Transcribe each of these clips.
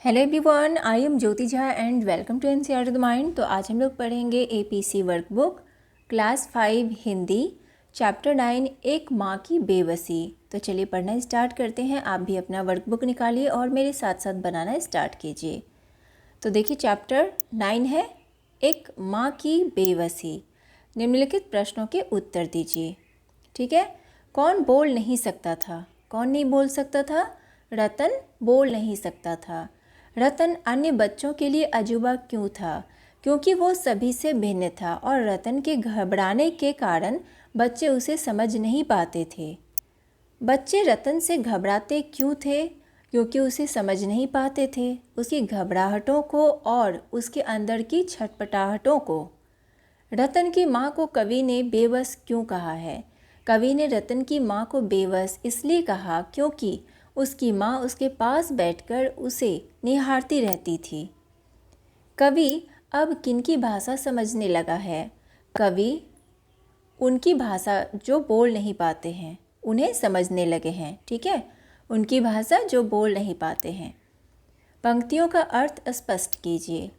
Hello everyone, I am Jyoti Jha and welcome to NCERT the mind. तो आज हम लोग पढ़ेंगे APC workbook class 5 Hindi chapter 9 एक माँ की बेबसी। तो चलिए पढ़ना स्टार्ट करते हैं। आप भी अपना वर्कबुक निकालिए और मेरे साथ साथ बनाना स्टार्ट कीजिए। तो देखिए चैप्टर 9 है एक माँ की बेबसी। निम्नलिखित प्रश्नों के उत्तर दीजिए। ठीक है, कौन बोल नहीं सकता था? कौन नहीं बोल सकता था? रतन बोल नहीं सकता था। रतन अन्य बच्चों के लिए अजूबा क्यों था? क्योंकि वो सभी से भिन्न था और रतन के घबराने के कारण बच्चे उसे समझ नहीं पाते थे। बच्चे रतन से घबराते क्यों थे? क्योंकि उसे समझ नहीं पाते थे, उसकी घबराहटों को और उसके अंदर की छटपटाहटों को। रतन की माँ को कवि ने बेबस क्यों कहा है? कवि ने रतन की माँ को बेबस इसलिए कहा क्योंकि उसकी माँ उसके पास बैठकर उसे निहारती रहती थी। कवि अब किनकी भाषा समझने लगा है? कवि उनकी भाषा जो बोल नहीं पाते हैं उन्हें समझने लगे हैं। ठीक है, उनकी भाषा जो बोल नहीं पाते हैं। पंक्तियों का अर्थ स्पष्ट कीजिए।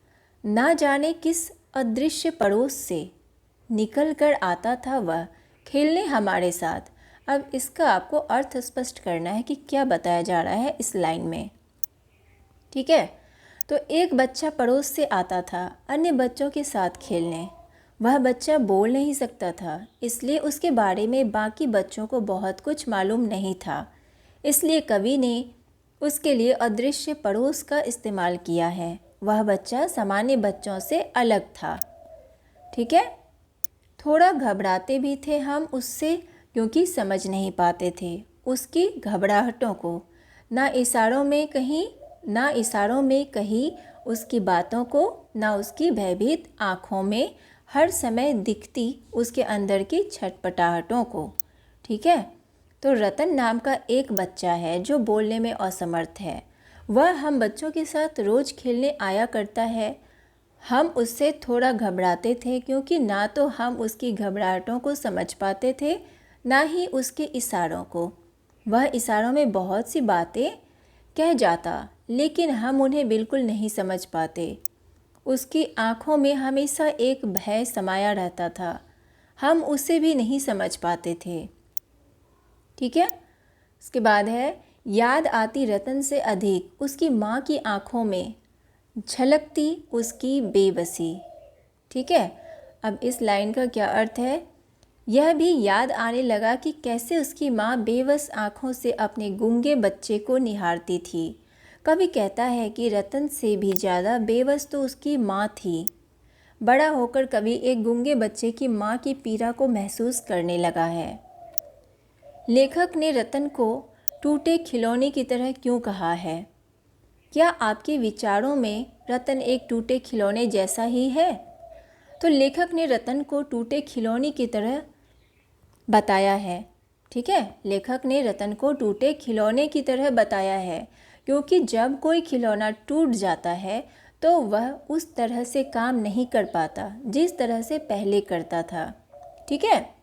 ना जाने किस अदृश्य पड़ोस से निकल कर आता था वह खेलने हमारे साथ। अब इसका आपको अर्थ स्पष्ट करना है कि क्या बताया जा रहा है इस लाइन में। ठीक है, तो एक बच्चा पड़ोस से आता था अन्य बच्चों के साथ खेलने। वह बच्चा बोल नहीं सकता था, इसलिए उसके बारे में बाकी बच्चों को बहुत कुछ मालूम नहीं था। इसलिए कवि ने उसके लिए अदृश्य पड़ोस का इस्तेमाल किया है। वह बच्चा सामान्य बच्चों से अलग था। ठीक है, थोड़ा घबराते भी थे हम उससे क्योंकि समझ नहीं पाते थे उसकी घबराहटों को। ना इशारों में कही उसकी बातों को, ना उसकी भयभीत आँखों में हर समय दिखती उसके अंदर की छटपटाहटों को। ठीक है, तो रतन नाम का एक बच्चा है जो बोलने में असमर्थ है। वह हम बच्चों के साथ रोज़ खेलने आया करता है। हम उससे थोड़ा घबराते थे क्योंकि ना तो हम उसकी घबराहटों को समझ पाते थे, ना ही उसके इशारों को। वह इशारों में बहुत सी बातें कह जाता, लेकिन हम उन्हें बिल्कुल नहीं समझ पाते। उसकी आँखों में हमेशा एक भय समाया रहता था, हम उसे भी नहीं समझ पाते थे। ठीक है, इसके बाद है याद आती रतन से अधिक उसकी माँ की आँखों में झलकती उसकी बेबसी। ठीक है, अब इस लाइन का क्या अर्थ है? यह भी याद आने लगा कि कैसे उसकी माँ बेबस आँखों से अपने गूंगे बच्चे को निहारती थी। कवि कहता है कि रतन से भी ज़्यादा बेबस तो उसकी माँ थी। बड़ा होकर कवि एक गूंगे बच्चे की माँ की पीड़ा को महसूस करने लगा है। लेखक ने रतन को टूटे खिलौने की तरह क्यों कहा है? क्या आपके विचारों में रतन एक टूटे खिलौने जैसा ही है? तो लेखक ने रतन को टूटे खिलौने की तरह बताया है। ठीक है, लेखक ने रतन को टूटे खिलौने की तरह बताया है क्योंकि जब कोई खिलौना टूट जाता है तो वह उस तरह से काम नहीं कर पाता जिस तरह से पहले करता था। ठीक है,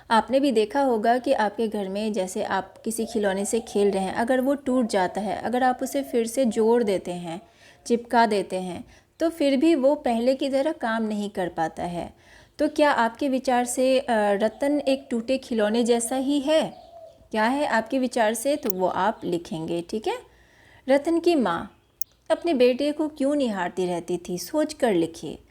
आपने भी देखा होगा कि आपके घर में जैसे आप किसी खिलौने से खेल रहे हैं, अगर वो टूट जाता है, अगर आप उसे फिर से जोड़ देते हैं, चिपका देते हैं, तो फिर भी वो पहले की तरह काम नहीं कर पाता है। तो क्या आपके विचार से रतन एक टूटे खिलौने जैसा ही है? क्या है आपके विचार से? तो वो आप लिखेंगे। ठीक है, रतन की माँ अपने बेटे को क्यों निहारती रहती थी, सोच कर लिखिए।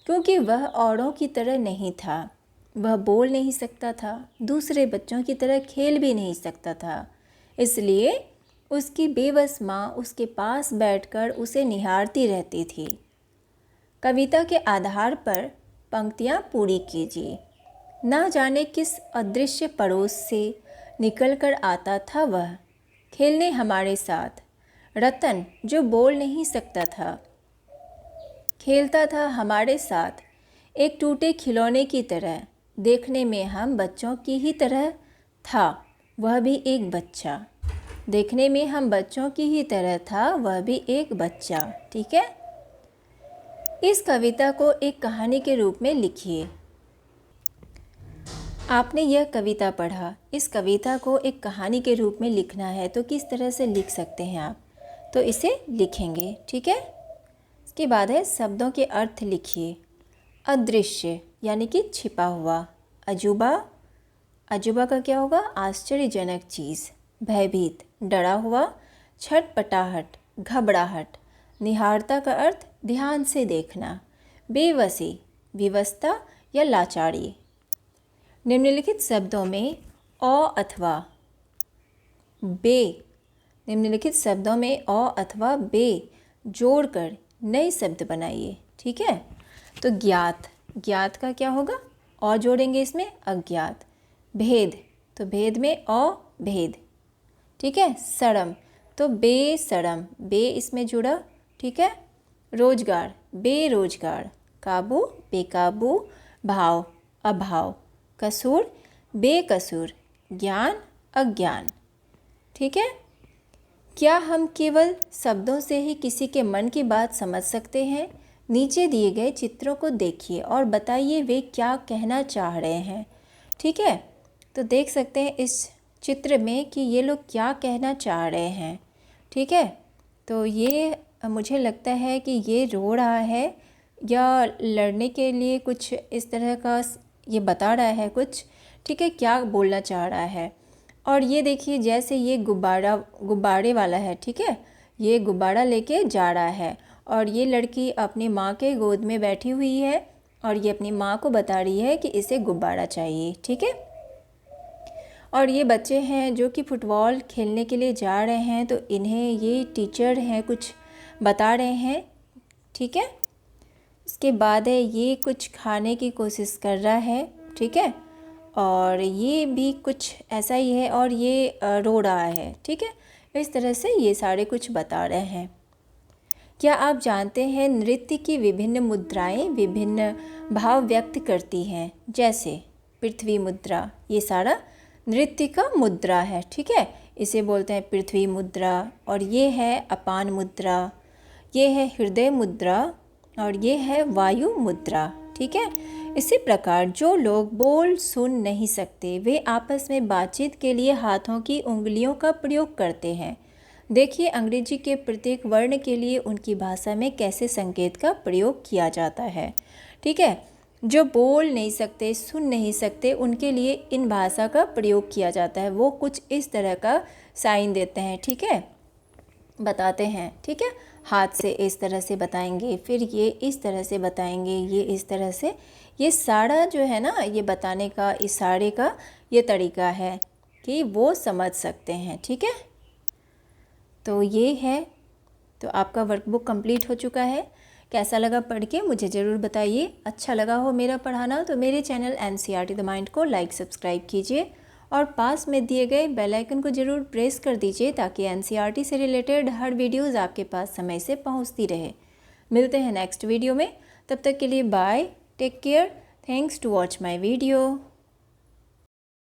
क्योंकि वह औरों की तरह नहीं था, वह बोल नहीं सकता था, दूसरे बच्चों की तरह खेल भी नहीं सकता था, इसलिए उसकी बेबस माँ उसके पास बैठकर उसे निहारती रहती थी। कविता के आधार पर पंक्तियाँ पूरी कीजिए। ना जाने किस अदृश्य पड़ोस से निकल कर आता था वह खेलने हमारे साथ। रतन जो बोल नहीं सकता था खेलता था हमारे साथ एक टूटे खिलौने की तरह। देखने में हम बच्चों की ही तरह था, वह भी एक बच्चा। देखने में हम बच्चों की ही तरह था, वह भी एक बच्चा। ठीक है, इस कविता को एक कहानी के रूप में लिखिए। आपने यह कविता पढ़ा, इस कविता को एक कहानी के रूप में लिखना है तो किस तरह से लिख सकते हैं आप? तो इसे लिखेंगे, ठीक है। इसके बाद है शब्दों के अर्थ लिखिए। अदृश्य यानी कि छिपा हुआ। अजूबा, अजूबा का क्या होगा? आश्चर्यजनक चीज़। भयभीत, डरा हुआ। छटपटाहट, घबराहट। निहारता का अर्थ ध्यान से देखना। बेबसी, विवशता या लाचारी। निम्नलिखित शब्दों में अ अथवा बे, निम्नलिखित शब्दों में अ अथवा बे जोड़कर नए शब्द बनाइए, ठीक है। तो ज्ञात, ज्ञात का क्या होगा? और जोड़ेंगे इसमें अज्ञात। भेद, तो भेद में अभेद, ठीक है। सड़म, तो बेसड़म, बे इसमें जुड़ा, ठीक है। रोजगार, बेरोजगार। काबू, बेकाबू। भाव, अभाव। कसूर, बेकसूर। ज्ञान, अज्ञान, ठीक है। क्या हम केवल शब्दों से ही किसी के मन की बात समझ सकते हैं? नीचे दिए गए चित्रों को देखिए और बताइए वे क्या कहना चाह रहे हैं, ठीक है। तो देख सकते हैं इस चित्र में कि ये लोग क्या कहना चाह रहे हैं, ठीक है। तो ये मुझे लगता है कि ये रो रहा है या लड़ने के लिए कुछ इस तरह का ये बता रहा है कुछ, ठीक है, क्या बोलना चाह रहा है। और ये देखिए जैसे ये गुब्बारे वाला है, ठीक है। ये गुब्बारा लेके जा रहा है और ये लड़की अपनी माँ के गोद में बैठी हुई है और ये अपनी माँ को बता रही है कि इसे गुब्बारा चाहिए, ठीक है। और ये बच्चे हैं जो कि फुटबॉल खेलने के लिए जा रहे हैं, तो इन्हें ये टीचर हैं कुछ बता रहे हैं, ठीक है। इसके बाद है ये कुछ खाने की कोशिश कर रहा है, ठीक है। और ये भी कुछ ऐसा ही है और ये रो रहा है, ठीक है। इस तरह से ये सारे कुछ बता रहे हैं। क्या आप जानते हैं नृत्य की विभिन्न मुद्राएं विभिन्न भाव व्यक्त करती हैं? जैसे पृथ्वी मुद्रा, ये सारा नृत्य का मुद्रा है, ठीक है। इसे बोलते हैं पृथ्वी मुद्रा। और ये है अपान मुद्रा, ये है हृदय मुद्रा और ये है वायु मुद्रा, ठीक है। इसी प्रकार जो लोग बोल सुन नहीं सकते वे आपस में बातचीत के लिए हाथों की उंगलियों का प्रयोग करते हैं। देखिए अंग्रेजी के प्रत्येक वर्ण के लिए उनकी भाषा में कैसे संकेत का प्रयोग किया जाता है, ठीक है। जो बोल नहीं सकते, सुन नहीं सकते, उनके लिए इन भाषा का प्रयोग किया जाता है। वो कुछ इस तरह का साइन देते हैं, ठीक है, बताते हैं, ठीक है। हाथ से इस तरह से बताएंगे, फिर ये इस तरह से बताएंगे, ये इस तरह से। ये सारा जो है ना, ये बताने का, इशारे का ये तरीका है कि वो समझ सकते हैं, ठीक है। तो ये है, तो आपका वर्कबुक कंप्लीट हो चुका है। कैसा लगा पढ़ के मुझे ज़रूर बताइए। अच्छा लगा हो मेरा पढ़ाना तो मेरे चैनल NCERT द माइंड को लाइक सब्सक्राइब कीजिए और पास में दिए गए बेल आइकन को ज़रूर प्रेस कर दीजिए ताकि NCERT से रिलेटेड हर वीडियोज़ आपके पास समय से पहुंचती रहे। मिलते हैं नेक्स्ट वीडियो में, तब तक के लिए bye, take care, thanks to watch my video.